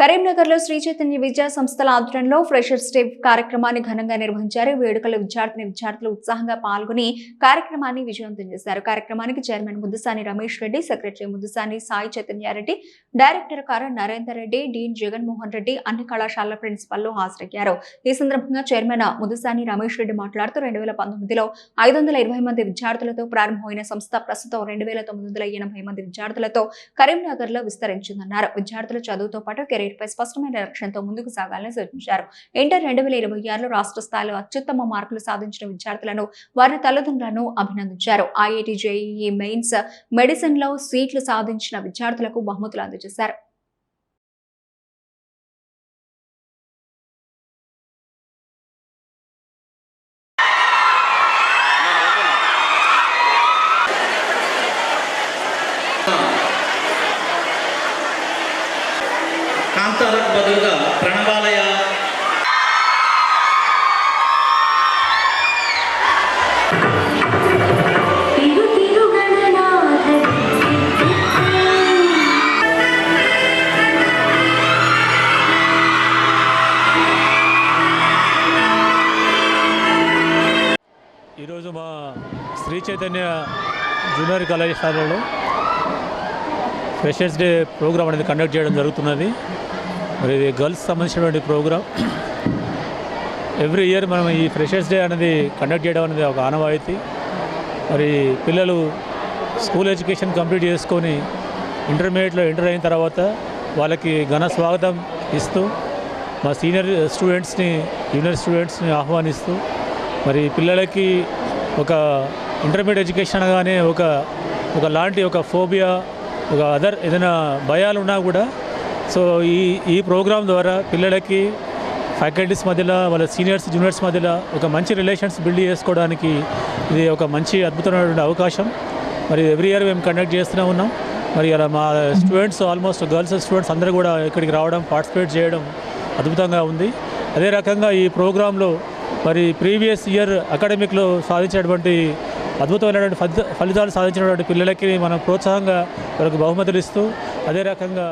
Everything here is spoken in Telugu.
కరీంనగర్లో శ్రీ చైతన్య విద్యా సంస్థల ఆధ్వర్యంలో ఫ్రెషర్స్ డే కార్యక్రమాన్ని ఘనంగా నిర్వహించారు. వేడుకల విద్యార్థులు ఉత్సాహంగా పాల్గొని కార్యక్రమాన్ని విజయవంతం చేశారు. కార్యక్రమానికి chairman Muddusani Ramesh Reddy, secretary Muddusani Sai Chaitanya Reddy, director Kara Narender Reddy, Deen Jaganmohan Reddy అన్ని కళాశాలల ప్రిన్సిపల్లు హాజరయ్యారు. ఈ సందర్భంగా చైర్మన్ ముద్దుసాని రమేష్ రెడ్డి మాట్లాడుతూ 2019లో 520 మంది విద్యార్థులతో ప్రారంభమైన సంస్థ ప్రస్తుతం 2980 మంది విద్యార్థులతో కరీంనగర్లో విస్తరించిందన్నారు. విద్యార్థుల చదువుతో పాటు కెరీర్ పై స్పష్టమైన లక్ష్యంతో ముందుకు సాగాలని సూచించారు. ఇంటర్ 2026లో రాష్ట్ర స్థాయిలో అత్యుత్తమ మార్కులు సాధించిన విద్యార్థులను వారి తల్లిదండ్రులను అభినందించారు. ఐఐటి, జేఈఈ మెయిన్స్, మెడిసిన్ లో సీట్లు సాధించిన విద్యార్థులకు బహుమతులు అందజేశారు. కాంతాలకు బదులుగా ప్రణవాలయ ఈరోజు మా శ్రీ చైతన్య జూనియర్ కళాశాలలో ఫ్రెషర్స్ డే ప్రోగ్రామ్ అనేది కండక్ట్ చేయడం జరుగుతున్నది. మరి ఇది గర్ల్స్ సంబంధించినటువంటి ప్రోగ్రామ్. ఎవ్రీ ఇయర్ మనం ఈ ఫ్రెషర్స్ డే అనేది కండక్ట్ చేయడం అనేది ఒక ఆనవాయితీ. మరి పిల్లలు స్కూల్ ఎడ్యుకేషన్ కంప్లీట్ చేసుకొని ఇంటర్మీడియట్లో ఎంటర్ అయిన తర్వాత వాళ్ళకి ఘన స్వాగతం ఇస్తూ మా సీనియర్ స్టూడెంట్స్ని, జూనియర్ స్టూడెంట్స్ని ఆహ్వానిస్తూ మరి పిల్లలకి ఒక ఇంటర్మీడియట్ ఎడ్యుకేషన్ అనగానే ఒక లాంటి ఒక ఫోబియా, ఒక అదర్ ఏదైనా భయాలు ఉన్నా కూడా సో ఈ ప్రోగ్రాం ద్వారా పిల్లలకి ఫ్యాకల్టీస్ మధ్యలో, వాళ్ళ సీనియర్స్ జూనియర్స్ మధ్యలో ఒక మంచి రిలేషన్స్ బిల్డ్ చేసుకోవడానికి ఇది ఒక మంచి అద్భుతమైనటువంటి అవకాశం. మరి ఎవ్రీ ఇయర్ మేము కండక్ట్ చేస్తూనే ఉన్నాం. మరి అలా మా స్టూడెంట్స్, ఆల్మోస్ట్ గర్ల్స్ స్టూడెంట్స్ అందరూ కూడా ఇక్కడికి రావడం, పార్టిసిపేట్ చేయడం అద్భుతంగా ఉంది. అదే రకంగా ఈ ప్రోగ్రాంలో మరి ప్రీవియస్ ఇయర్ అకాడమిక్లో సాధించినటువంటి అద్భుతమైనటువంటి ఫలితాలు సాధించినటువంటి పిల్లలకి మనం ప్రోత్సాహంగా వాళ్ళకి బహుమతులు ఇస్తూ, అదే రకంగా